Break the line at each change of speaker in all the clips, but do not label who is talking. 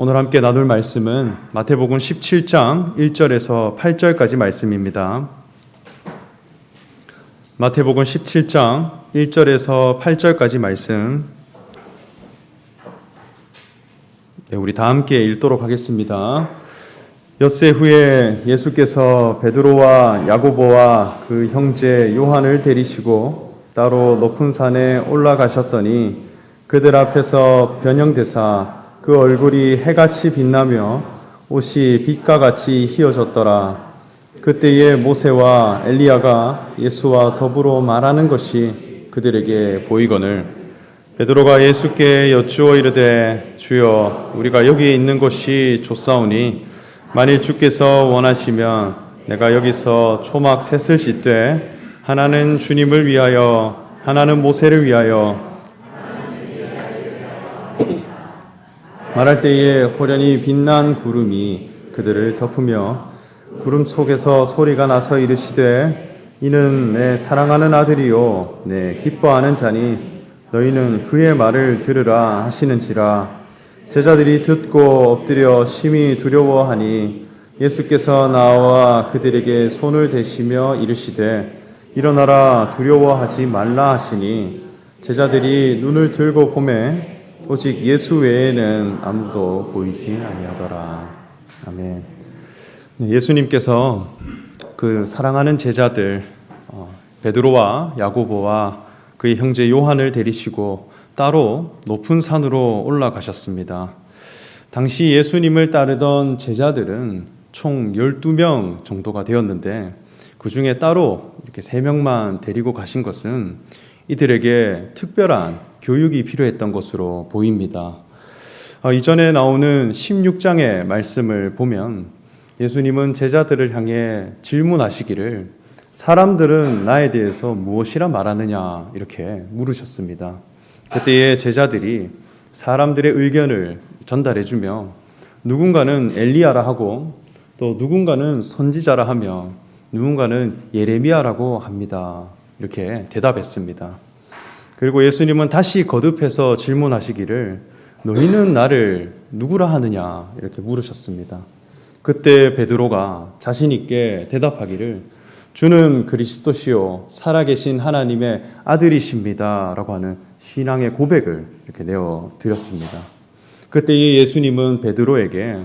오늘 함께 나눌 말씀은 마태복음 17장 1절에서 8절까지 말씀입니다. 마태복음 17장 1절에서 8절까지 말씀, 우리 다 함께 읽도록 하겠습니다. 엿새 후에 예수께서 베드로와 야고보와 그 형제 요한을 데리시고 따로 높은 산에 올라가셨더니 그들 앞에서 변형되사 그 얼굴이 해같이 빛나며 옷이 빛과 같이 희어졌더라. 그때에 모세와 엘리야가 예수와 더불어 말하는 것이 그들에게 보이거늘 베드로가 예수께 여쭈어 이르되 주여 우리가 여기 있는 것이 좋사오니 만일 주께서 원하시면 내가 여기서 초막 셋을 씻되 하나는 주님을 위하여 하나는 모세를 위하여 말할 때에 호련히 빛난 구름이 그들을 덮으며 구름 속에서 소리가 나서 이르시되 이는 내 사랑하는 아들이요 내 기뻐하는 자니 너희는 그의 말을 들으라 하시는지라. 제자들이 듣고 엎드려 심히 두려워하니 예수께서 나와 그들에게 손을 대시며 이르시되 일어나라 두려워하지 말라 하시니 제자들이 눈을 들고 보매 오직 예수 외에는 아무도 보이지 아니하더라. 아멘. 예수님께서 그 사랑하는 제자들 베드로와 야고보와 그의 형제 요한을 데리시고 따로 높은 산으로 올라가셨습니다. 당시 예수님을 따르던 제자들은 총 12명 정도가 되었는데 그 중에 따로 이렇게 3명만 데리고 가신 것은 이들에게 특별한 교육이 필요했던 것으로 보입니다. 이전에 나오는 16장의 말씀을 보면 예수님은 제자들을 향해 질문하시기를 사람들은 나에 대해서 무엇이라 말하느냐 이렇게 물으셨습니다. 그때에 제자들이 사람들의 의견을 전달해주며 누군가는 엘리야라 하고 또 누군가는 선지자라 하며 누군가는 예레미야라고 합니다. 이렇게 대답했습니다. 그리고 예수님은 다시 거듭해서 질문하시기를 너희는 나를 누구라 하느냐 이렇게 물으셨습니다. 그때 베드로가 자신 있게 대답하기를 주는 그리스도시요 살아계신 하나님의 아들이십니다 라고 하는 신앙의 고백을 이렇게 내어드렸습니다. 그때 예수님은 베드로에게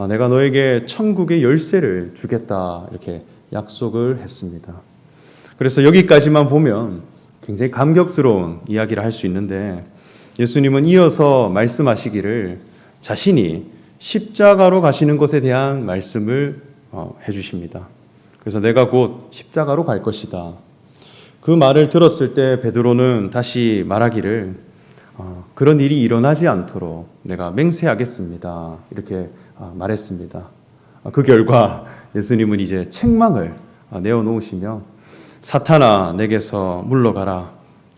내가 너에게 천국의 열쇠를 주겠다 이렇게 약속을 했습니다. 그래서 여기까지만 보면 굉장히 감격스러운 이야기를 할 수 있는데 예수님은 이어서 말씀하시기를 자신이 십자가로 가시는 것에 대한 말씀을 해주십니다. 그래서 내가 곧 십자가로 갈 것이다. 그 말을 들었을 때 베드로는 다시 말하기를 그런 일이 일어나지 않도록 내가 맹세하겠습니다. 이렇게 말했습니다. 그 결과 예수님은 이제 책망을 내어놓으시며 사탄아 내게서 물러가라.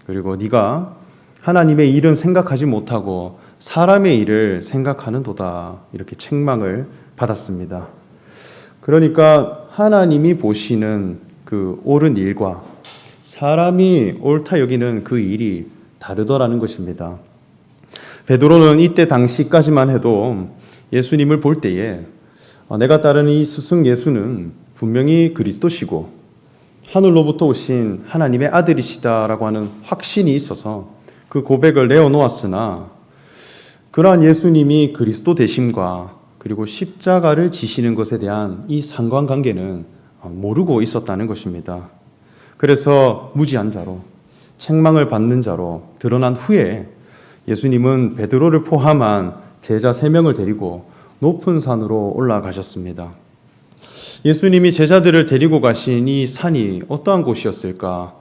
그리고 네가 하나님의 일은 생각하지 못하고 사람의 일을 생각하는도다. 이렇게 책망을 받았습니다. 그러니까 하나님이 보시는 그 옳은 일과 사람이 옳다 여기는 그 일이 다르더라는 것입니다. 베드로는 이때 당시까지만 해도 예수님을 볼 때에 내가 따르는 이 스승 예수는 분명히 그리스도시고 하늘로부터 오신 하나님의 아들이시다라고 하는 확신이 있어서 그 고백을 내어놓았으나 그러한 예수님이 그리스도 되심과 그리고 십자가를 지시는 것에 대한 이 상관관계는 모르고 있었다는 것입니다. 그래서 무지한 자로 책망을 받는 자로 드러난 후에 예수님은 베드로를 포함한 제자 3명을 데리고 높은 산으로 올라가셨습니다. 예수님이 제자들을 데리고 가신 이 산이 어떠한 곳이었을까?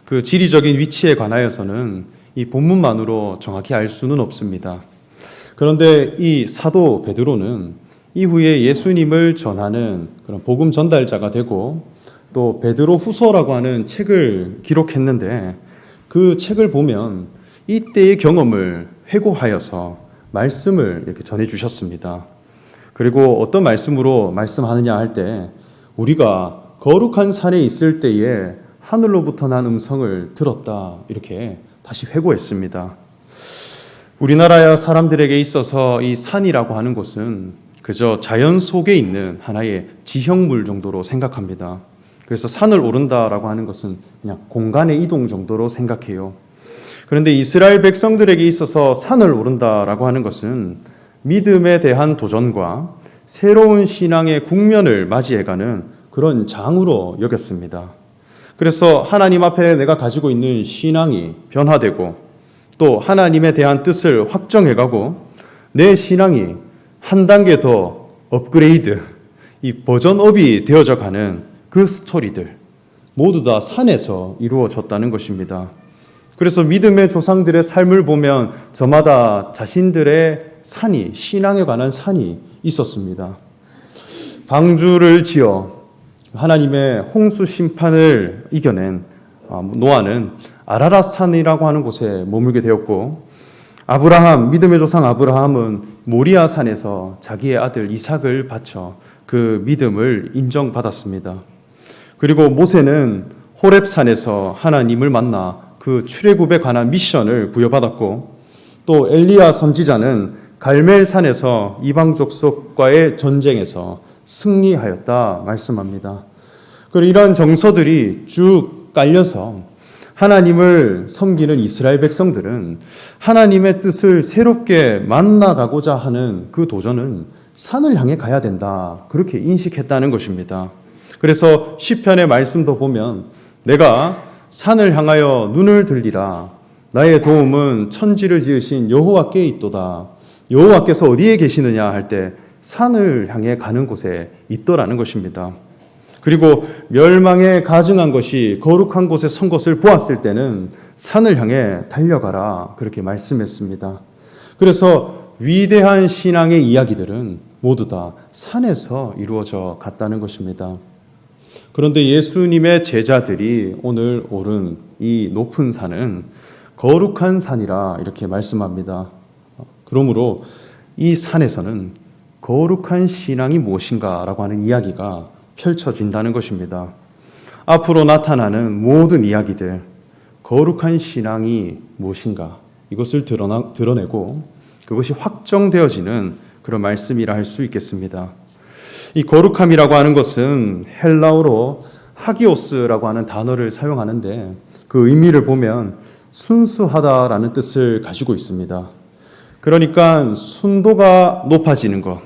그 지리적인 위치에 관하여서는 이 본문만으로 정확히 알 수는 없습니다. 그런데 이 사도 베드로는 이후에 예수님을 전하는 그런 복음 전달자가 되고 또 베드로 후서라고 하는 책을 기록했는데 그 책을 보면 이때의 경험을 회고하여서 말씀을 이렇게 전해 주셨습니다. 그리고 어떤 말씀으로 말씀하느냐 할 때 우리가 거룩한 산에 있을 때에 하늘로부터 난 음성을 들었다 이렇게 다시 회고했습니다. 우리나라 사람들에게 있어서 이 산이라고 하는 곳은 그저 자연 속에 있는 하나의 지형물 정도로 생각합니다. 그래서 산을 오른다라고 하는 것은 그냥 공간의 이동 정도로 생각해요. 그런데 이스라엘 백성들에게 있어서 산을 오른다라고 하는 것은 믿음에 대한 도전과 새로운 신앙의 국면을 맞이해가는 그런 장으로 여겼습니다. 그래서 하나님 앞에 내가 가지고 있는 신앙이 변화되고 또 하나님에 대한 뜻을 확정해가고 내 신앙이 한 단계 더 업그레이드, 이 버전업이 되어져 가는 그 스토리들 모두 다 산에서 이루어졌다는 것입니다. 그래서 믿음의 조상들의 삶을 보면 저마다 자신들의 산이, 신앙에 관한 산이 있었습니다. 방주를 지어 하나님의 홍수 심판을 이겨낸 노아는 아라랏산이라고 하는 곳에 머물게 되었고, 아브라함, 믿음의 조상 아브라함은 모리아 산에서 자기의 아들 이삭을 바쳐 그 믿음을 인정받았습니다. 그리고 모세는 호렙산에서 하나님을 만나 그 출애굽에 관한 미션을 부여받았고, 또 엘리야 선지자는 갈멜산에서 이방 족속과의 전쟁에서 승리하였다 말씀합니다. 그리고 이러한 정서들이 쭉 깔려서 하나님을 섬기는 이스라엘 백성들은 하나님의 뜻을 새롭게 만나가고자 하는 그 도전은 산을 향해 가야 된다, 그렇게 인식했다는 것입니다. 그래서 시편의 말씀도 보면 내가 산을 향하여 눈을 들리라, 나의 도움은 천지를 지으신 여호와께 있도다. 여호와께서 어디에 계시느냐 할 때 산을 향해 가는 곳에 있더라는 것입니다. 그리고 멸망에 가증한 것이 거룩한 곳에 선 것을 보았을 때는 산을 향해 달려가라, 그렇게 말씀했습니다. 그래서 위대한 신앙의 이야기들은 모두 다 산에서 이루어져 갔다는 것입니다. 그런데 예수님의 제자들이 오늘 오른 이 높은 산은 거룩한 산이라 이렇게 말씀합니다. 그러므로 이 산에서는 거룩한 신앙이 무엇인가라고 하는 이야기가 펼쳐진다는 것입니다. 앞으로 나타나는 모든 이야기들, 거룩한 신앙이 무엇인가, 이것을 드러내고 그것이 확정되어지는 그런 말씀이라 할 수 있겠습니다. 이 거룩함이라고 하는 것은 헬라어로 하기오스라고 하는 단어를 사용하는데 그 의미를 보면 순수하다라는 뜻을 가지고 있습니다. 그러니까 순도가 높아지는 것,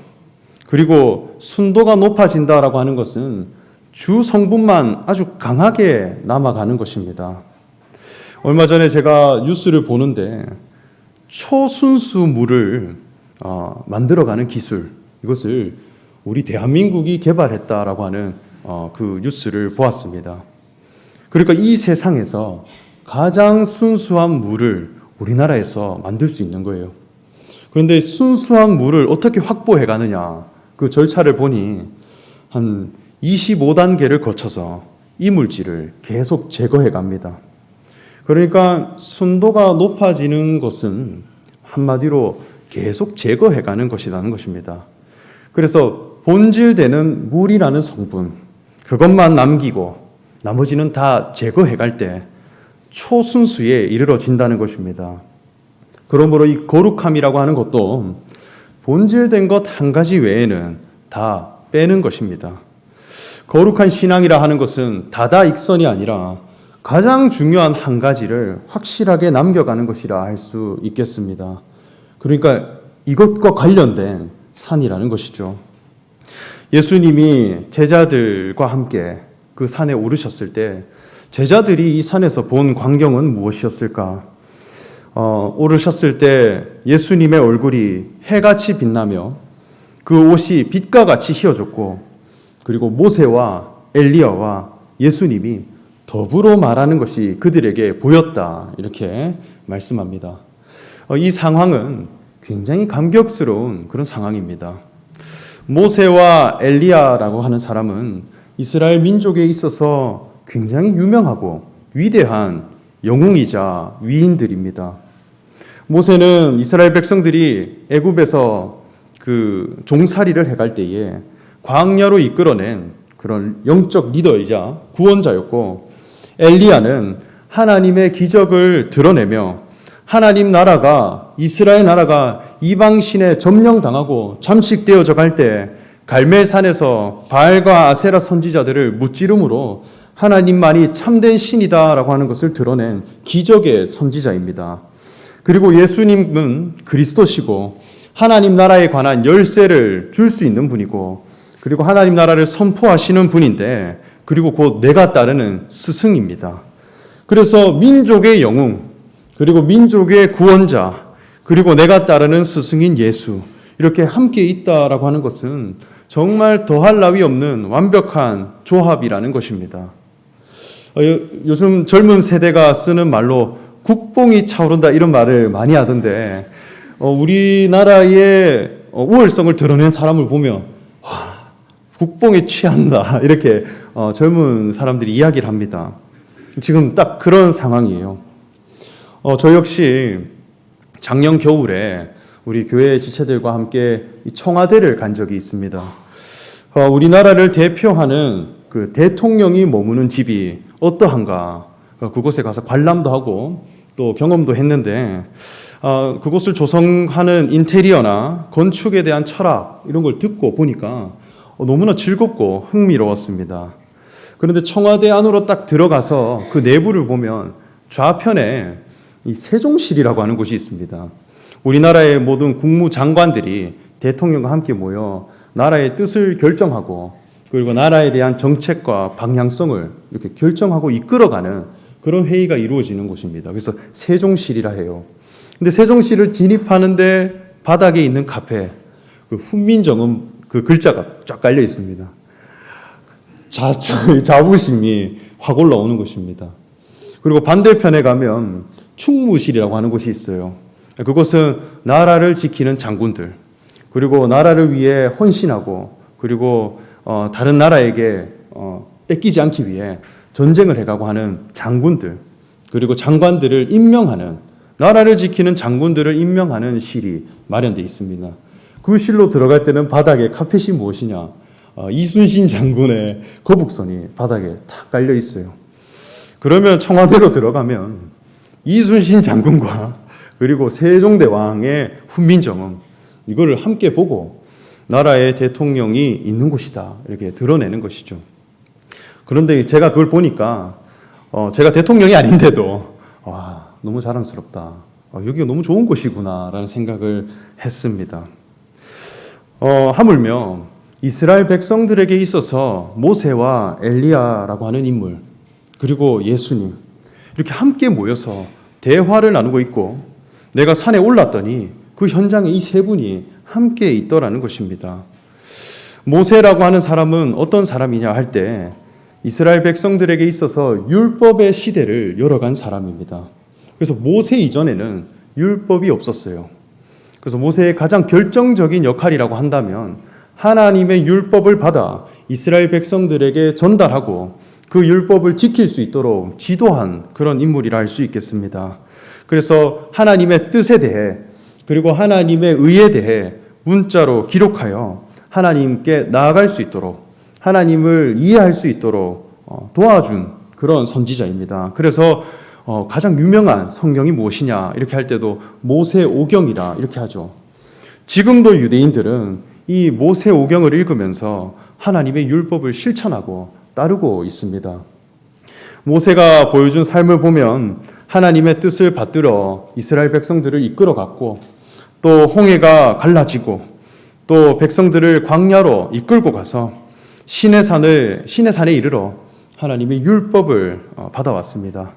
그리고 순도가 높아진다라고 하는 것은 주 성분만 아주 강하게 남아가는 것입니다. 얼마 전에 제가 뉴스를 보는데 초순수 물을 만들어가는 기술, 이것을 우리 대한민국이 개발했다라고 하는 그 뉴스를 보았습니다. 그러니까 이 세상에서 가장 순수한 물을 우리나라에서 만들 수 있는 거예요. 그런데 순수한 물을 어떻게 확보해 가느냐, 그 절차를 보니 한 25단계를 거쳐서 이물질을 계속 제거해 갑니다. 그러니까 순도가 높아지는 것은 한마디로 계속 제거해 가는 것이라는 것입니다. 그래서 본질되는 물이라는 성분, 그것만 남기고 나머지는 다 제거해 갈 때 초순수에 이르러진다는 것입니다. 그러므로 이 거룩함이라고 하는 것도 본질된 것 한 가지 외에는 다 빼는 것입니다. 거룩한 신앙이라 하는 것은 다다익선이 아니라 가장 중요한 한 가지를 확실하게 남겨가는 것이라 할 수 있겠습니다. 그러니까 이것과 관련된 산이라는 것이죠. 예수님이 제자들과 함께 그 산에 오르셨을 때 제자들이 이 산에서 본 광경은 무엇이었을까? 오르셨을 때 예수님의 얼굴이 해같이 빛나며 그 옷이 빛과 같이 휘어졌고, 그리고 모세와 엘리야와 예수님이 더불어 말하는 것이 그들에게 보였다, 이렇게 말씀합니다. 이 상황은 굉장히 감격스러운 그런 상황입니다. 모세와 엘리야라고 하는 사람은 이스라엘 민족에 있어서 굉장히 유명하고 위대한 영웅이자 위인들입니다. 모세는 이스라엘 백성들이 애굽에서 그 종살이를 해갈 때에 광야로 이끌어낸 그런 영적 리더이자 구원자였고, 엘리야는 하나님의 기적을 드러내며 하나님 나라가, 이스라엘 나라가 이방신에 점령당하고 잠식되어져 갈 때 갈멜산에서 바알과 아세라 선지자들을 무찌름으로 하나님만이 참된 신이다라고 하는 것을 드러낸 기적의 선지자입니다. 그리고 예수님은 그리스도시고 하나님 나라에 관한 열쇠를 줄 수 있는 분이고, 그리고 하나님 나라를 선포하시는 분인데, 그리고 곧 내가 따르는 스승입니다. 그래서 민족의 영웅, 그리고 민족의 구원자, 그리고 내가 따르는 스승인 예수, 이렇게 함께 있다라고 하는 것은 정말 더할 나위 없는 완벽한 조합이라는 것입니다. 요즘 젊은 세대가 쓰는 말로 국뽕이 차오른다 이런 말을 많이 하던데, 우리나라의 우월성을 드러낸 사람을 보면 국뽕에 취한다 이렇게 젊은 사람들이 이야기를 합니다. 지금 딱 그런 상황이에요. 저 역시 작년 겨울에 우리 교회 지체들과 함께 청와대를 간 적이 있습니다. 우리나라를 대표하는 그 대통령이 머무는 집이 어떠한가, 그곳에 가서 관람도 하고 또 경험도 했는데, 그곳을 조성하는 인테리어나 건축에 대한 철학 이런 걸 듣고 보니까 너무나 즐겁고 흥미로웠습니다. 그런데 청와대 안으로 딱 들어가서 그 내부를 보면 좌편에 이 세종실이라고 하는 곳이 있습니다. 우리나라의 모든 국무장관들이 대통령과 함께 모여 나라의 뜻을 결정하고, 그리고 나라에 대한 정책과 방향성을 이렇게 결정하고 이끌어가는 그런 회의가 이루어지는 곳입니다. 그래서 세종실이라 해요. 근데 세종실을 진입하는데 바닥에 있는 카페, 그 훈민정음 그 글자가 쫙 깔려 있습니다. 자부심이 확 올라오는 곳입니다. 그리고 반대편에 가면 충무실이라고 하는 곳이 있어요. 그곳은 나라를 지키는 장군들, 그리고 나라를 위해 헌신하고, 그리고 다른 나라에게 뺏기지 않기 위해 전쟁을 해가고 하는 장군들, 그리고 장관들을 임명하는, 나라를 지키는 장군들을 임명하는 실이 마련되어 있습니다. 그 실로 들어갈 때는 바닥에 카펫이 무엇이냐, 이순신 장군의 거북선이 바닥에 탁 깔려 있어요. 그러면 청와대로 들어가면 이순신 장군과 그리고 세종대왕의 훈민정음, 이거를 함께 보고 나라의 대통령이 있는 곳이다 이렇게 드러내는 것이죠. 그런데 제가 그걸 보니까 제가 대통령이 아닌데도 너무 자랑스럽다, 여기가 너무 좋은 곳이구나라는 생각을 했습니다. 하물며 이스라엘 백성들에게 있어서 모세와 엘리야라고 하는 인물, 그리고 예수님, 이렇게 함께 모여서 대화를 나누고 있고, 내가 산에 올랐더니 그 현장에 이 세 분이 함께 있더라는 것입니다. 모세라고 하는 사람은 어떤 사람이냐 할 때, 이스라엘 백성들에게 있어서 율법의 시대를 열어간 사람입니다. 그래서 모세 이전에는 율법이 없었어요. 그래서 모세의 가장 결정적인 역할이라고 한다면 하나님의 율법을 받아 이스라엘 백성들에게 전달하고 그 율법을 지킬 수 있도록 지도한 그런 인물이라 할 수 있겠습니다. 그래서 하나님의 뜻에 대해, 그리고 하나님의 의에 대해 문자로 기록하여 하나님께 나아갈 수 있도록, 하나님을 이해할 수 있도록 도와준 그런 선지자입니다. 그래서 가장 유명한 성경이 무엇이냐 이렇게 할 때도 모세오경이라 이렇게 하죠. 지금도 유대인들은 이 모세오경을 읽으면서 하나님의 율법을 실천하고 따르고 있습니다. 모세가 보여준 삶을 보면 하나님의 뜻을 받들어 이스라엘 백성들을 이끌어갔고, 또 홍해가 갈라지고, 또 백성들을 광야로 이끌고 가서 신의 산에 이르러 하나님의 율법을 받아왔습니다.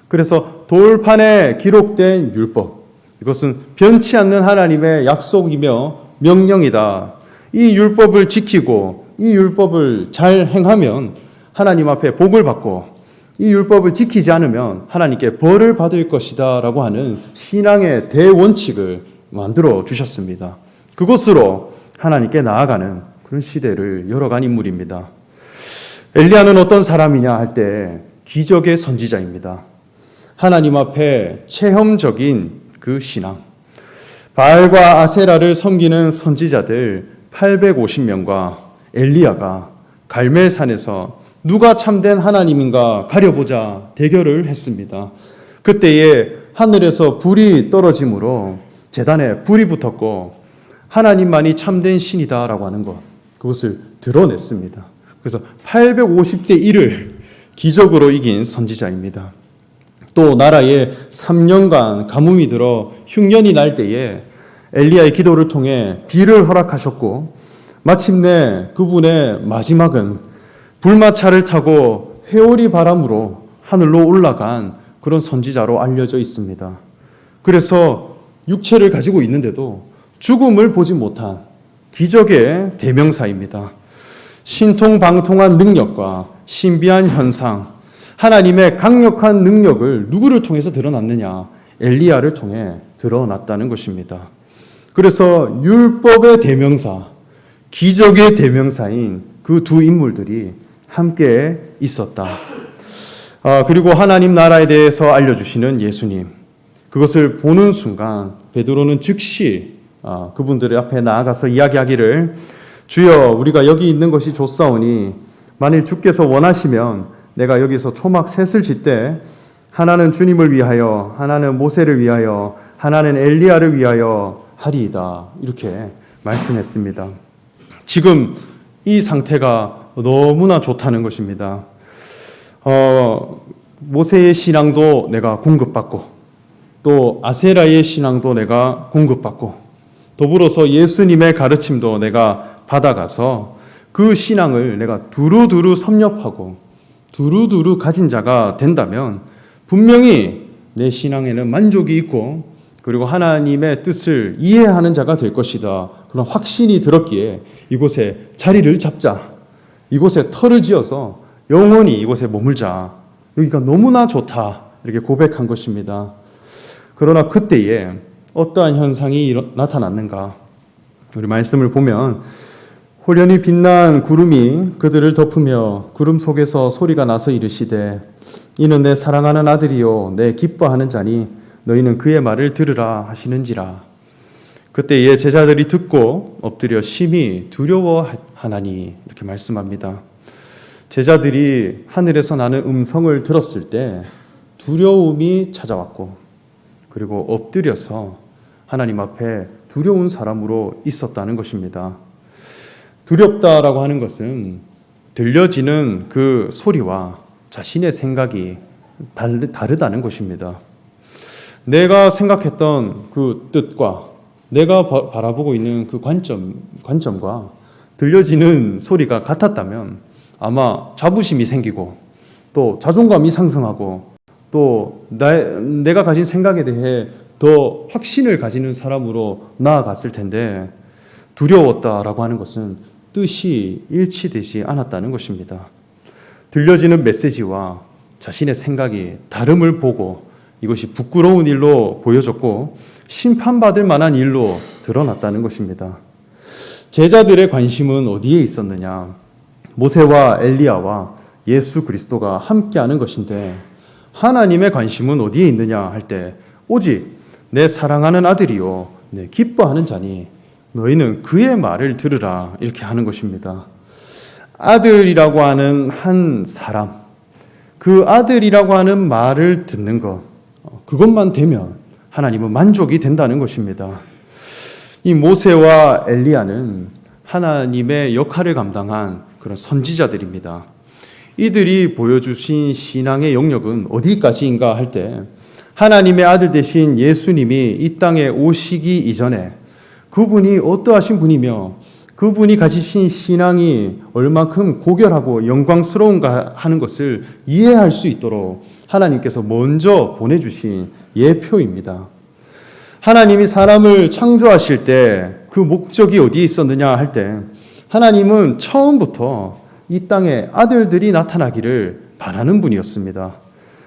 그래서 돌판에 기록된 율법, 이것은 변치 않는 하나님의 약속이며 명령이다. 이 율법을 지키고 이 율법을 잘 행하면 하나님 앞에 복을 받고, 이 율법을 지키지 않으면 하나님께 벌을 받을 것이다 라고 하는 신앙의 대원칙을 만들어 주셨습니다. 그것으로 하나님께 나아가는 그런 시대를 열어간 인물입니다. 엘리야는 어떤 사람이냐 할 때 기적의 선지자입니다. 하나님 앞에 체험적인 그 신앙, 바알과 아세라를 섬기는 선지자들 850명과 엘리야가 갈멜산에서 누가 참된 하나님인가 가려보자 대결을 했습니다. 그때에 하늘에서 불이 떨어짐으로 제단에 불이 붙었고 하나님만이 참된 신이다라고 하는 것, 그것을 드러냈습니다. 그래서 850대 1을 기적으로 이긴 선지자입니다. 또 나라에 3년간 가뭄이 들어 흉년이 날 때에 엘리야의 기도를 통해 비를 허락하셨고 마침내 그분의 마지막은 불마차를 타고 회오리 바람으로 하늘로 올라간 그런 선지자로 알려져 있습니다. 그래서 육체를 가지고 있는데도 죽음을 보지 못한 기적의 대명사입니다. 신통방통한 능력과 신비한 현상, 하나님의 강력한 능력을 누구를 통해서 드러났느냐? 엘리야를 통해 드러났다는 것입니다. 그래서 율법의 대명사, 기적의 대명사인 그 두 인물들이 함께 있었다. 그리고 하나님 나라에 대해서 알려주시는 예수님, 그것을 보는 순간 베드로는 즉시 그분들 앞에 나아가서 이야기하기를, 주여 우리가 여기 있는 것이 좋사오니 만일 주께서 원하시면 내가 여기서 초막 셋을 짓되 하나는 주님을 위하여, 하나는 모세를 위하여, 하나는 엘리야를 위하여 하리이다, 이렇게 말씀했습니다. 지금 이 상태가 너무나 좋다는 것입니다. 모세의 신앙도 내가 공급받고 또 아세라의 신앙도 내가 공급받고 더불어서 예수님의 가르침도 내가 받아가서 그 신앙을 내가 두루두루 섭렵하고 두루두루 가진 자가 된다면 분명히 내 신앙에는 만족이 있고 그리고 하나님의 뜻을 이해하는 자가 될 것이다, 그런 확신이 들었기에 이곳에 자리를 잡자, 이곳에 터를 지어서 영원히 이곳에 머물자, 여기가 너무나 좋다, 이렇게 고백한 것입니다. 그러나 그때에 어떠한 현상이 나타났는가? 우리 말씀을 보면 호련히 빛난 구름이 그들을 덮으며 구름 속에서 소리가 나서 이르시되 이는 내 사랑하는 아들이요 내 기뻐하는 자니 너희는 그의 말을 들으라 하시는지라. 그때에 제자들이 듣고 엎드려 심히 두려워하나니, 이렇게 말씀합니다. 제자들이 하늘에서 나는 음성을 들었을 때 두려움이 찾아왔고 그리고 엎드려서 하나님 앞에 두려운 사람으로 있었다는 것입니다. 두렵다라고 하는 것은 들려지는 그 소리와 자신의 생각이 다르다는 것입니다. 내가 생각했던 그 뜻과 내가 바라보고 있는 그 관점과 들려지는 소리가 같았다면 아마 자부심이 생기고 또 자존감이 상승하고 또 내가 가진 생각에 대해 더 확신을 가지는 사람으로 나아갔을 텐데, 두려웠다라고 하는 것은 뜻이 일치되지 않았다는 것입니다. 들려지는 메시지와 자신의 생각이 다름을 보고 이것이 부끄러운 일로 보여졌고 심판받을 만한 일로 드러났다는 것입니다. 제자들의 관심은 어디에 있었느냐? 모세와 엘리야와 예수 그리스도가 함께하는 것인데 하나님의 관심은 어디에 있느냐 할 때 오직 내 사랑하는 아들이요 내 기뻐하는 자니 너희는 그의 말을 들으라, 이렇게 하는 것입니다. 아들이라고 하는 한 사람, 그 아들이라고 하는 말을 듣는 것, 그것만 되면 하나님은 만족이 된다는 것입니다. 이 모세와 엘리야는 하나님의 역할을 감당한 그런 선지자들입니다. 이들이 보여주신 신앙의 영역은 어디까지인가 할 때 하나님의 아들 되신 예수님이 이 땅에 오시기 이전에 그분이 어떠하신 분이며 그분이 가지신 신앙이 얼마큼 고결하고 영광스러운가 하는 것을 이해할 수 있도록 하나님께서 먼저 보내주신 예표입니다. 하나님이 사람을 창조하실 때 그 목적이 어디에 있었느냐 할 때 하나님은 처음부터 이 땅에 아들들이 나타나기를 바라는 분이었습니다.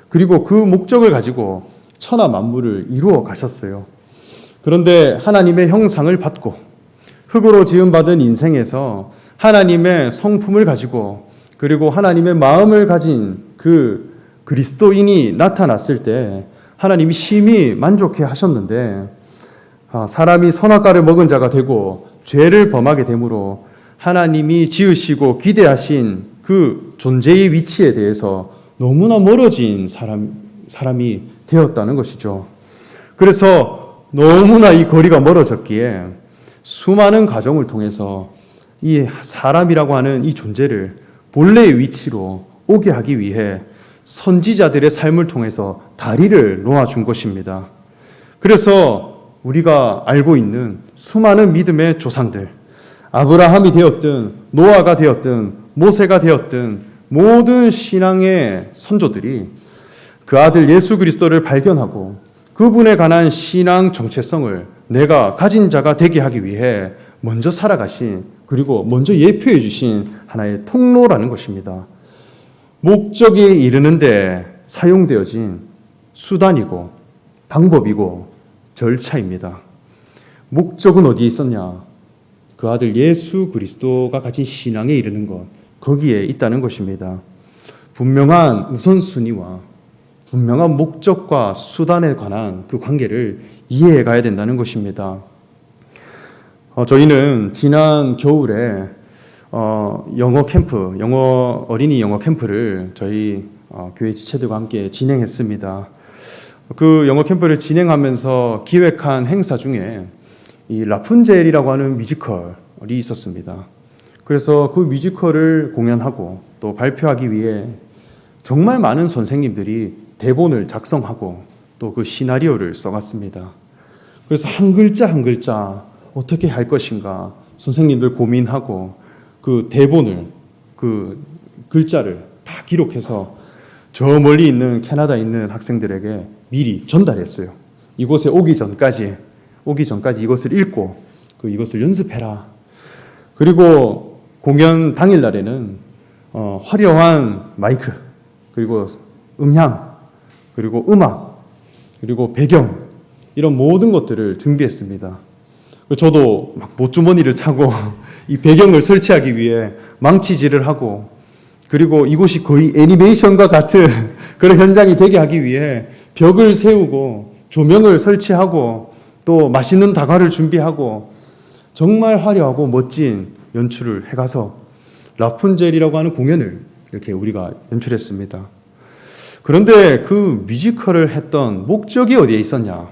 그리고 그 목적을 가지고 천하 만물을 이루어 가셨어요. 그런데 하나님의 형상을 받고 흙으로 지음받은 인생에서 하나님의 성품을 가지고 그리고 하나님의 마음을 가진 그 그리스도인이 나타났을 때 하나님이 심히 만족해 하셨는데, 사람이 선악과를 먹은 자가 되고 죄를 범하게 되므로 하나님이 지으시고 기대하신 그 존재의 위치에 대해서 너무나 멀어진 사람이 되었다는 것이죠. 그래서 너무나 이 거리가 멀어졌기에 수많은 과정을 통해서 이 사람이라고 하는 이 존재를 본래의 위치로 오게 하기 위해 선지자들의 삶을 통해서 다리를 놓아준 것입니다. 그래서 우리가 알고 있는 수많은 믿음의 조상들, 아브라함이 되었든 노아가 되었든 모세가 되었든 모든 신앙의 선조들이 그 아들 예수 그리스도를 발견하고 그분에 관한 신앙 정체성을 내가 가진 자가 되게 하기 위해 먼저 살아가신, 그리고 먼저 예표해 주신 하나의 통로라는 것입니다. 목적에 이르는데 사용되어진 수단이고 방법이고 절차입니다. 목적은 어디에 있었냐? 그 아들 예수 그리스도가 가진 신앙에 이르는 것, 거기에 있다는 것입니다. 분명한 우선순위와 분명한 목적과 수단에 관한 그 관계를 이해해 가야 된다는 것입니다. 저희는 지난 겨울에 어린이 영어 캠프를 저희 교회 지체들과 함께 진행했습니다. 그 영어 캠프를 진행하면서 기획한 행사 중에 이 라푼젤이라고 하는 뮤지컬이 있었습니다. 그래서 그 뮤지컬을 공연하고 또 발표하기 위해 정말 많은 선생님들이 대본을 작성하고 또 그 시나리오를 써갔습니다. 그래서 한 글자 한 글자 어떻게 할 것인가 선생님들 고민하고 그 대본을, 그 글자를 다 기록해서 저 멀리 있는 캐나다에 있는 학생들에게 미리 전달했어요. 이곳에 오기 전까지 이것을 읽고 이것을 연습해라. 그리고 공연 당일날에는 화려한 마이크, 그리고 음향, 그리고 음악, 그리고 배경, 이런 모든 것들을 준비했습니다. 저도 막 못주머니를 차고 이 배경을 설치하기 위해 망치질을 하고, 그리고 이곳이 거의 애니메이션과 같은 그런 현장이 되게 하기 위해 벽을 세우고 조명을 설치하고 또 맛있는 다과를 준비하고 정말 화려하고 멋진 연출을 해가서 라푼젤이라고 하는 공연을 이렇게 우리가 연출했습니다. 그런데 그 뮤지컬을 했던 목적이 어디에 있었냐?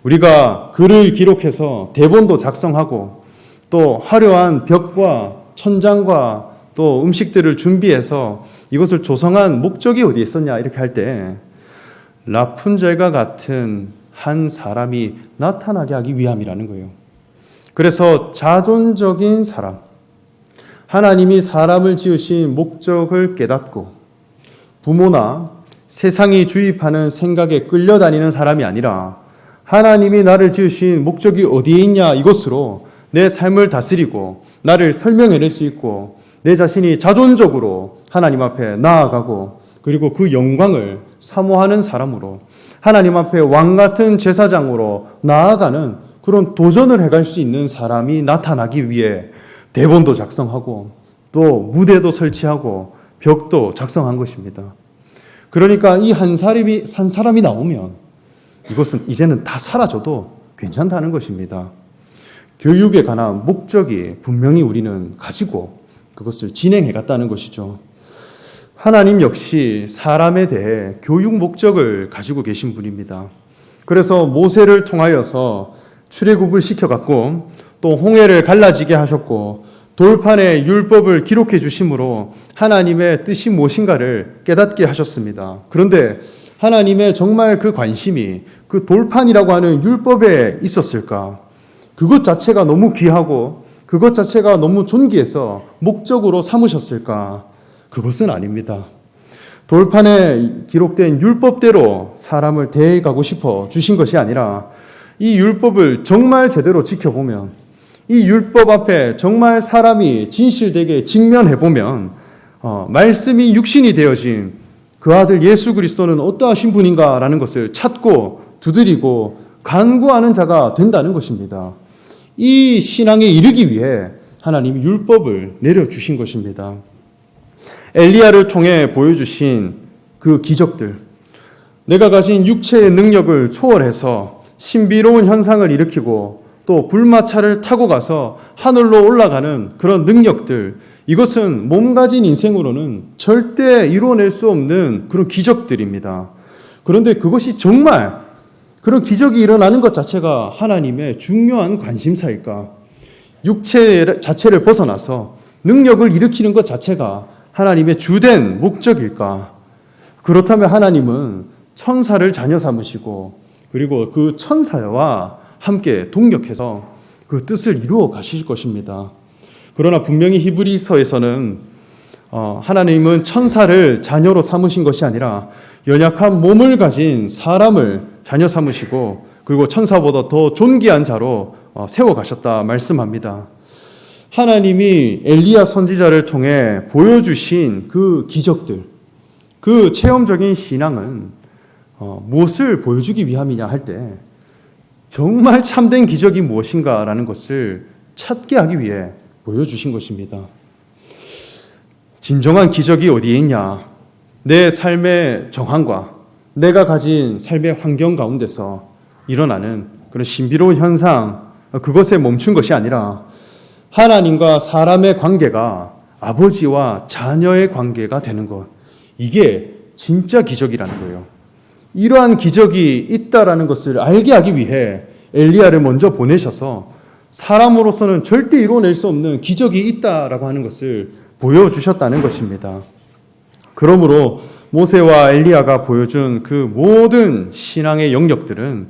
우리가 글을 기록해서 대본도 작성하고 또 화려한 벽과 천장과 또 음식들을 준비해서 이것을 조성한 목적이 어디에 있었냐 이렇게 할 때 라푼젤과 같은 한 사람이 나타나게 하기 위함이라는 거예요. 그래서 자존적인 사람, 하나님이 사람을 지으신 목적을 깨닫고 부모나 세상이 주입하는 생각에 끌려다니는 사람이 아니라 하나님이 나를 지으신 목적이 어디에 있냐 이것으로 내 삶을 다스리고 나를 설명해낼 수 있고 내 자신이 자존적으로 하나님 앞에 나아가고 그리고 그 영광을 사모하는 사람으로 하나님 앞에 왕같은 제사장으로 나아가는 그런 도전을 해갈 수 있는 사람이 나타나기 위해 대본도 작성하고 또 무대도 설치하고 벽도 작성한 것입니다. 그러니까 이 한 사람이 나오면 이것은 이제는 다 사라져도 괜찮다는 것입니다. 교육에 관한 목적이 분명히 우리는 가지고 그것을 진행해 갔다는 것이죠. 하나님 역시 사람에 대해 교육 목적을 가지고 계신 분입니다. 그래서 모세를 통하여서 출애굽을 시켜갖고 또 홍해를 갈라지게 하셨고 돌판에 율법을 기록해 주심으로 하나님의 뜻이 무엇인가를 깨닫게 하셨습니다. 그런데 하나님의 정말 그 관심이 그 돌판이라고 하는 율법에 있었을까? 그것 자체가 너무 귀하고 그것 자체가 너무 존귀해서 목적으로 삼으셨을까? 그것은 아닙니다. 돌판에 기록된 율법대로 사람을 대해가고 싶어 주신 것이 아니라 이 율법을 정말 제대로 지켜보면 이 율법 앞에 정말 사람이 진실되게 직면해보면 말씀이 육신이 되어진 그 아들 예수 그리스도는 어떠하신 분인가라는 것을 찾고 두드리고 간구하는 자가 된다는 것입니다. 이 신앙에 이르기 위해 하나님이 율법을 내려주신 것입니다. 엘리야를 통해 보여주신 그 기적들, 내가 가진 육체의 능력을 초월해서 신비로운 현상을 일으키고 또 불마차를 타고 가서 하늘로 올라가는 그런 능력들, 이것은 몸 가진 인생으로는 절대 이루어낼 수 없는 그런 기적들입니다. 그런데 그것이 정말 그런 기적이 일어나는 것 자체가 하나님의 중요한 관심사일까? 육체 자체를 벗어나서 능력을 일으키는 것 자체가 하나님의 주된 목적일까? 그렇다면 하나님은 천사를 자녀 삼으시고 그리고 그 천사와 함께 동력해서 그 뜻을 이루어 가실 것입니다. 그러나 분명히 히브리서에서는 하나님은 천사를 자녀로 삼으신 것이 아니라 연약한 몸을 가진 사람을 자녀 삼으시고 그리고 천사보다 더 존귀한 자로 세워가셨다 말씀합니다. 하나님이 엘리야 선지자를 통해 보여주신 그 기적들, 그 체험적인 신앙은 무엇을 보여주기 위함이냐 할 때 정말 참된 기적이 무엇인가라는 것을 찾게 하기 위해 보여주신 것입니다. 진정한 기적이 어디에 있냐? 내 삶의 정황과 내가 가진 삶의 환경 가운데서 일어나는 그런 신비로운 현상, 그것에 멈춘 것이 아니라 하나님과 사람의 관계가 아버지와 자녀의 관계가 되는 것, 이게 진짜 기적이라는 거예요. 이러한 기적이 있다라는 것을 알게 하기 위해 엘리야를 먼저 보내셔서 사람으로서는 절대 이뤄낼 수 없는 기적이 있다라고 하는 것을 보여주셨다는 것입니다. 그러므로 모세와 엘리야가 보여준 그 모든 신앙의 영역들은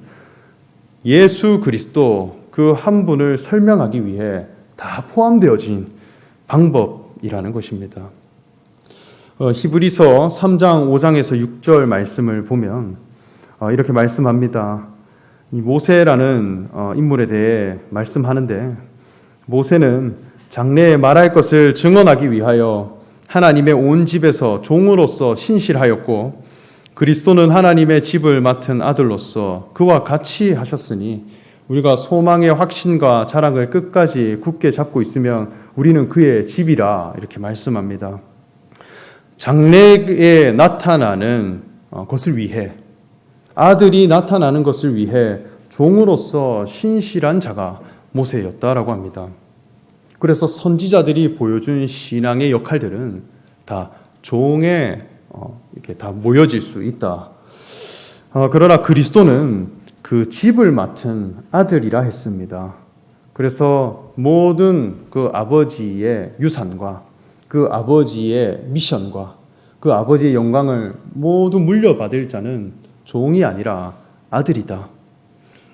예수 그리스도 그 한 분을 설명하기 위해 다 포함되어진 방법이라는 것입니다. 히브리서 3장 5장에서 6절 말씀을 보면 이렇게 말씀합니다. 이 모세라는 인물에 대해 말씀하는데 모세는 장래에 말할 것을 증언하기 위하여 하나님의 온 집에서 종으로서 신실하였고 그리스도는 하나님의 집을 맡은 아들로서 그와 같이 하셨으니 우리가 소망의 확신과 자랑을 끝까지 굳게 잡고 있으면 우리는 그의 집이라 이렇게 말씀합니다. 장래에 나타나는 것을 위해 아들이 나타나는 것을 위해 종으로서 신실한 자가 모세였다라고 합니다. 그래서 선지자들이 보여준 신앙의 역할들은 다 종에 이렇게 다 모여질 수 있다. 그러나 그리스도는 그 집을 맡은 아들이라 했습니다. 그래서 모든 그 아버지의 유산과 그 아버지의 미션과 그 아버지의 영광을 모두 물려받을 자는 종이 아니라 아들이다.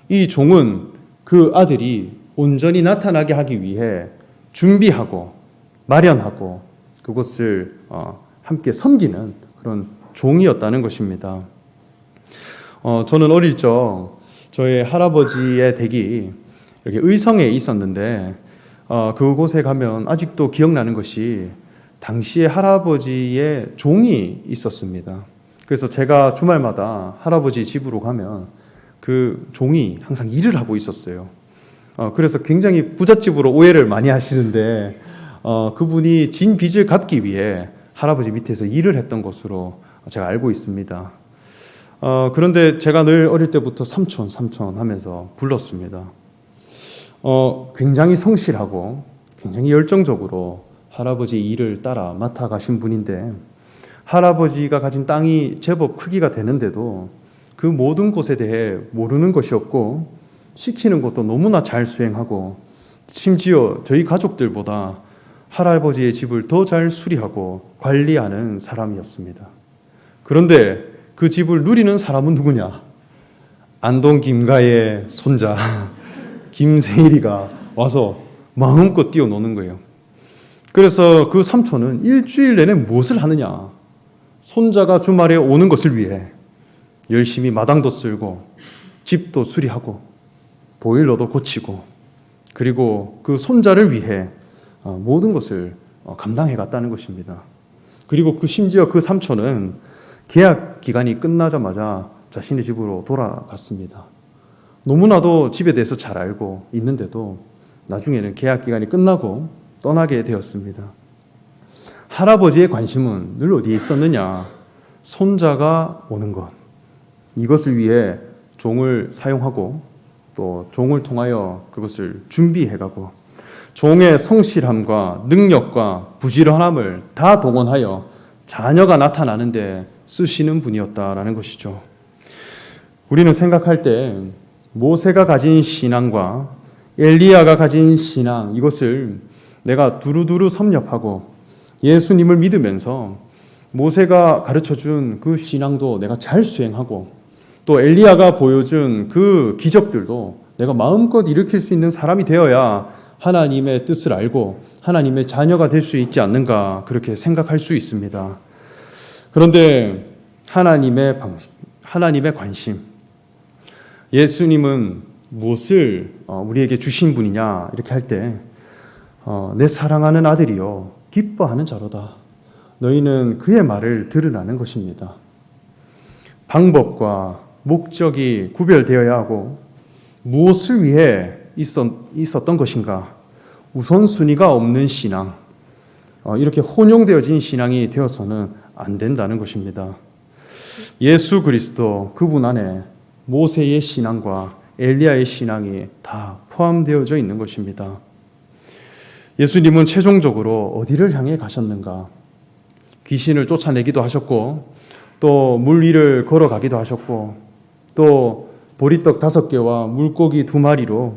이 종은 그 아들이 온전히 나타나게 하기 위해 준비하고 마련하고 그것을 함께 섬기는 그런 종이었다는 것입니다. 저는 어릴 적 저의 할아버지의 댁이 이렇게 의성에 있었는데 그곳에 가면 아직도 기억나는 것이 당시에 할아버지의 종이 있었습니다. 그래서 제가 주말마다 할아버지 집으로 가면 그 종이 항상 일을 하고 있었어요. 그래서 굉장히 부잣집으로 오해를 많이 하시는데 그분이 진 빚을 갚기 위해 할아버지 밑에서 일을 했던 것으로 제가 알고 있습니다. 그런데 제가 늘 어릴 때부터 삼촌 하면서 불렀습니다. 굉장히 성실하고 굉장히 열정적으로 할아버지 일을 따라 맡아가신 분인데 할아버지가 가진 땅이 제법 크기가 되는데도 그 모든 곳에 대해 모르는 것이 없고 시키는 것도 너무나 잘 수행하고 심지어 저희 가족들보다 할아버지의 집을 더 잘 수리하고 관리하는 사람이었습니다. 그런데 그 집을 누리는 사람은 누구냐? 안동 김가의 손자 김세일이가 와서 마음껏 뛰어노는 거예요. 그래서 그 삼촌은 일주일 내내 무엇을 하느냐? 손자가 주말에 오는 것을 위해 열심히 마당도 쓸고 집도 수리하고 보일러도 고치고 그리고 그 손자를 위해 모든 것을 감당해 갔다는 것입니다. 그리고 심지어 그 삼촌은 계약 기간이 끝나자마자 자신의 집으로 돌아갔습니다. 너무나도 집에 대해서 잘 알고 있는데도 나중에는 계약 기간이 끝나고 떠나게 되었습니다. 할아버지의 관심은 늘 어디에 있었느냐? 손자가 오는 것. 이것을 위해 종을 사용하고 또 종을 통하여 그것을 준비해가고 종의 성실함과 능력과 부지런함을 다 동원하여 자녀가 나타나는데 쓰시는 분이었다라는 것이죠. 우리는 생각할 때 모세가 가진 신앙과 엘리야가 가진 신앙, 이것을 내가 두루두루 섭렵하고 예수님을 믿으면서 모세가 가르쳐준 그 신앙도 내가 잘 수행하고 또 엘리야가 보여준 그 기적들도 내가 마음껏 일으킬 수 있는 사람이 되어야 하나님의 뜻을 알고 하나님의 자녀가 될 수 있지 않는가, 그렇게 생각할 수 있습니다. 그런데 하나님의 관심, 예수님은 무엇을 우리에게 주신 분이냐 이렇게 할 때 내 사랑하는 아들이요 기뻐하는 자로다. 너희는 그의 말을 들으라는 것입니다. 방법과 목적이 구별되어야 하고 무엇을 위해 있었던 것인가, 우선순위가 없는 신앙, 이렇게 혼용되어진 신앙이 되어서는 안 된다는 것입니다. 예수 그리스도 그분 안에 모세의 신앙과 엘리야의 신앙이 다 포함되어져 있는 것입니다. 예수님은 최종적으로 어디를 향해 가셨는가? 귀신을 쫓아내기도 하셨고 또 물 위를 걸어가기도 하셨고 또 보리떡 5개와 물고기 2마리로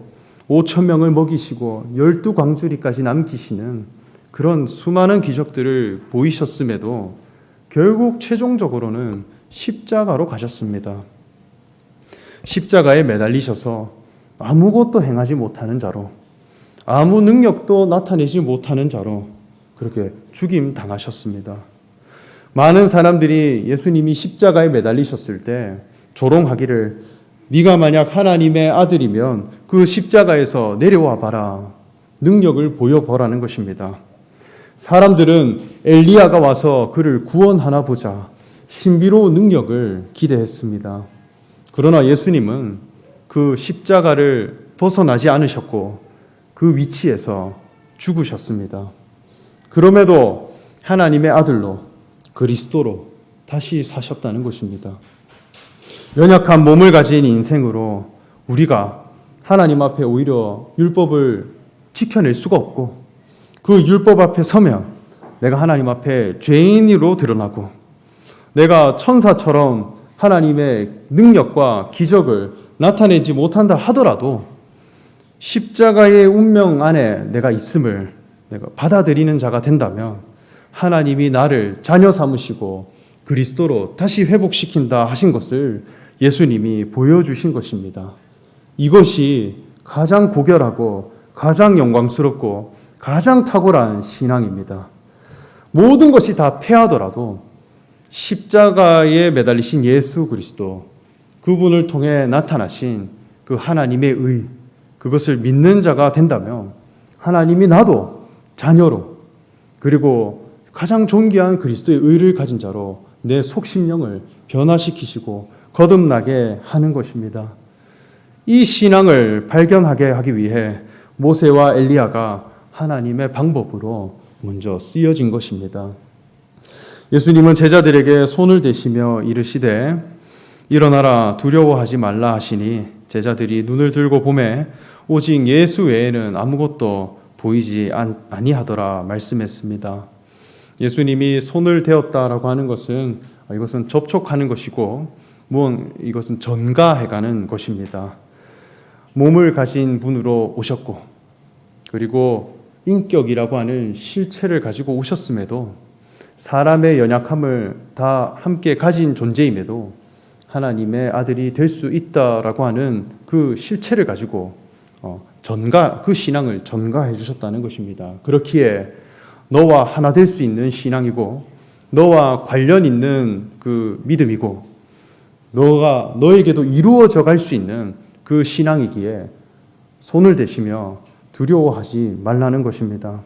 5,000명을 먹이시고 12광주리까지 남기시는 그런 수많은 기적들을 보이셨음에도 결국 최종적으로는 십자가로 가셨습니다. 십자가에 매달리셔서 아무것도 행하지 못하는 자로, 아무 능력도 나타내지 못하는 자로 그렇게 죽임 당하셨습니다. 많은 사람들이 예수님이 십자가에 매달리셨을 때 조롱하기를, 네가 만약 하나님의 아들이면 그 십자가에서 내려와 봐라, 능력을 보여보라는 것입니다. 사람들은 엘리야가 와서 그를 구원하나 보자, 신비로운 능력을 기대했습니다. 그러나 예수님은 그 십자가를 벗어나지 않으셨고 그 위치에서 죽으셨습니다. 그럼에도 하나님의 아들로 그리스도로 다시 사셨다는 것입니다. 연약한 몸을 가진 인생으로 우리가 하나님 앞에 오히려 율법을 지켜낼 수가 없고 그 율법 앞에 서면 내가 하나님 앞에 죄인으로 드러나고 내가 천사처럼 하나님의 능력과 기적을 나타내지 못한다 하더라도 십자가의 운명 안에 내가 있음을 내가 받아들이는 자가 된다면 하나님이 나를 자녀 삼으시고 그리스도로 다시 회복시킨다 하신 것을 예수님이 보여주신 것입니다. 이것이 가장 고결하고 가장 영광스럽고 가장 탁월한 신앙입니다. 모든 것이 다 패하더라도 십자가에 매달리신 예수 그리스도, 그분을 통해 나타나신 그 하나님의 의, 그것을 믿는 자가 된다면 하나님이 나도 자녀로, 그리고 가장 존귀한 그리스도의 의를 가진 자로 내 속심령을 변화시키시고 거듭나게 하는 것입니다. 이 신앙을 발견하게 하기 위해 모세와 엘리야가 하나님의 방법으로 먼저 쓰여진 것입니다. 예수님은 제자들에게 손을 대시며 이르시되 일어나라 두려워하지 말라 하시니 제자들이 눈을 들고 보매 오직 예수 외에는 아무것도 보이지 아니하더라 말씀했습니다. 예수님이 손을 대었다라고 하는 것은 이것은 접촉하는 것이고 이것은 전가해가는 것입니다. 몸을 가진 분으로 오셨고 그리고 인격이라고 하는 실체를 가지고 오셨음에도 사람의 연약함을 다 함께 가진 존재임에도 하나님의 아들이 될 수 있다라고 하는 그 실체를 가지고 그 신앙을 전가해 주셨다는 것입니다. 그렇기에 너와 하나 될 수 있는 신앙이고 너와 관련 있는 그 믿음이고 너에게도 이루어져 갈 수 있는 그 신앙이기에 손을 대시며 두려워하지 말라는 것입니다.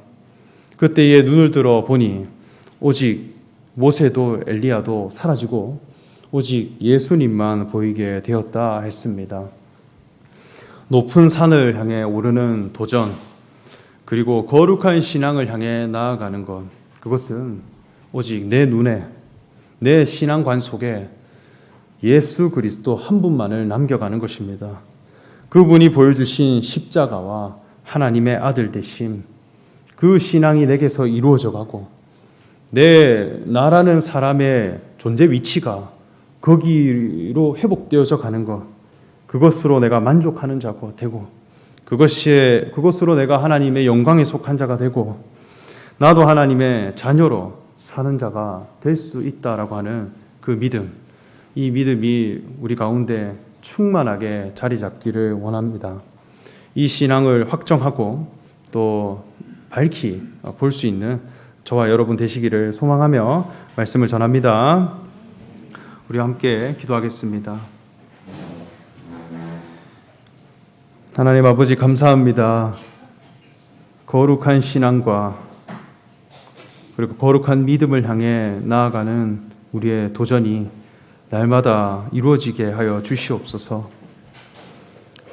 그때에 눈을 들어 보니 오직 모세도 엘리야도 사라지고 오직 예수님만 보이게 되었다 했습니다. 높은 산을 향해 오르는 도전, 그리고 거룩한 신앙을 향해 나아가는 것, 그것은 오직 내 눈에, 내 신앙관 속에 예수 그리스도 한 분만을 남겨가는 것입니다. 그분이 보여주신 십자가와 하나님의 아들 되심, 그 신앙이 내게서 이루어져 가고 나라는 사람의 존재 위치가 거기로 회복되어져 가는 것, 그것으로 내가 만족하는 자가 되고, 그것으로 내가 하나님의 영광에 속한 자가 되고, 나도 하나님의 자녀로 사는 자가 될 수 있다라고 하는 그 믿음, 이 믿음이 우리 가운데 충만하게 자리 잡기를 원합니다. 이 신앙을 확정하고 또 밝히 볼 수 있는 저와 여러분 되시기를 소망하며 말씀을 전합니다. 우리 함께 기도하겠습니다. 하나님 아버지, 감사합니다. 거룩한 신앙과 그리고 거룩한 믿음을 향해 나아가는 우리의 도전이 날마다 이루어지게 하여 주시옵소서.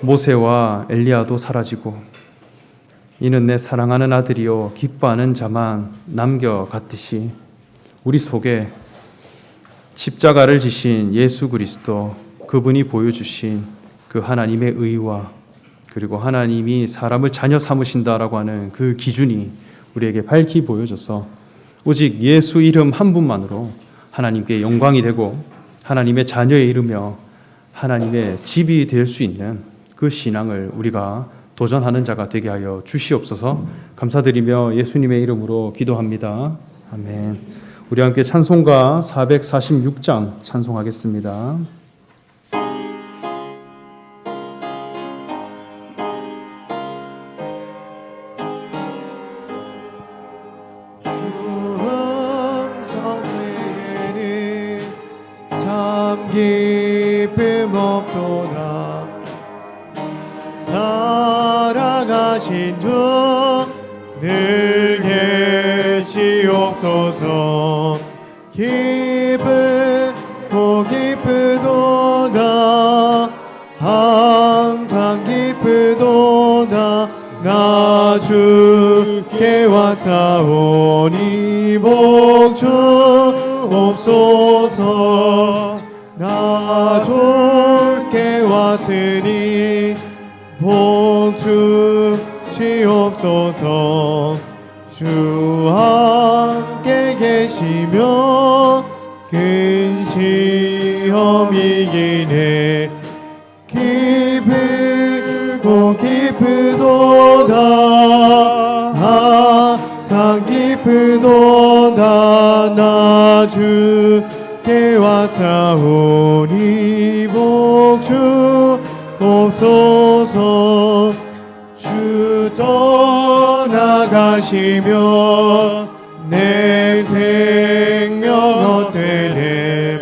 모세와 엘리야도 사라지고 이는 내 사랑하는 아들이요 기뻐하는 자만 남겨갔듯이 우리 속에 십자가를 지신 예수 그리스도, 그분이 보여주신 그 하나님의 의와 그리고 하나님이 사람을 자녀 삼으신다라고 하는 그 기준이 우리에게 밝히 보여져서 오직 예수 이름 한 분만으로 하나님께 영광이 되고 하나님의 자녀에 이르며 하나님의 집이 될 수 있는 그 신앙을 우리가 도전하는 자가 되게 하여 주시옵소서. 감사드리며 예수님의 이름으로 기도합니다. 아멘. 우리 함께 찬송가 446장 찬송하겠습니다.
기쁨 없도다. 살아가신 주 늘 계시옵소서. 기쁘고 기쁘도다. 항상 기쁘도다. 나 주께 왔사오니 복주옵소서. 나 주께 왔으니 복주시옵소서. 주 함께 계시며 큰 시험 이기네. 기쁘고 기쁘도다. 항상 기쁘도다. 나 주께 왔사오니 복주옵소서. 주 떠나가시며 내 생명 헛되네.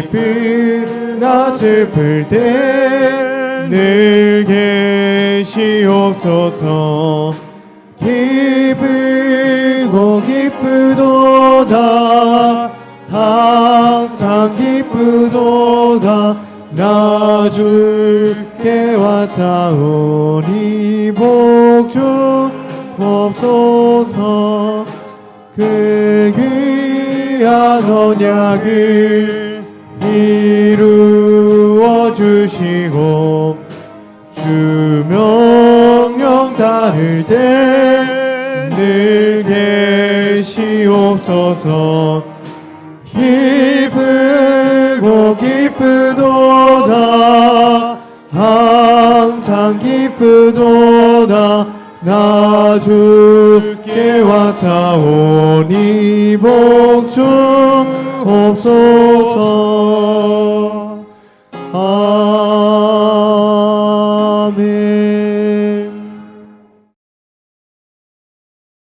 기쁘나 슬플 때 늘 계시옵소서. 기쁘고 기쁘도다. 항상 기쁘도다. 나 주께 왔사오니 복주옵소서. 그 귀한 언약을 이루어 주시고 주 명령 따를 때 늘 계시옵소서. 기쁘고 기쁘도다. 항상 기쁘도다. 나 주께 왔사오니 복주옵소서.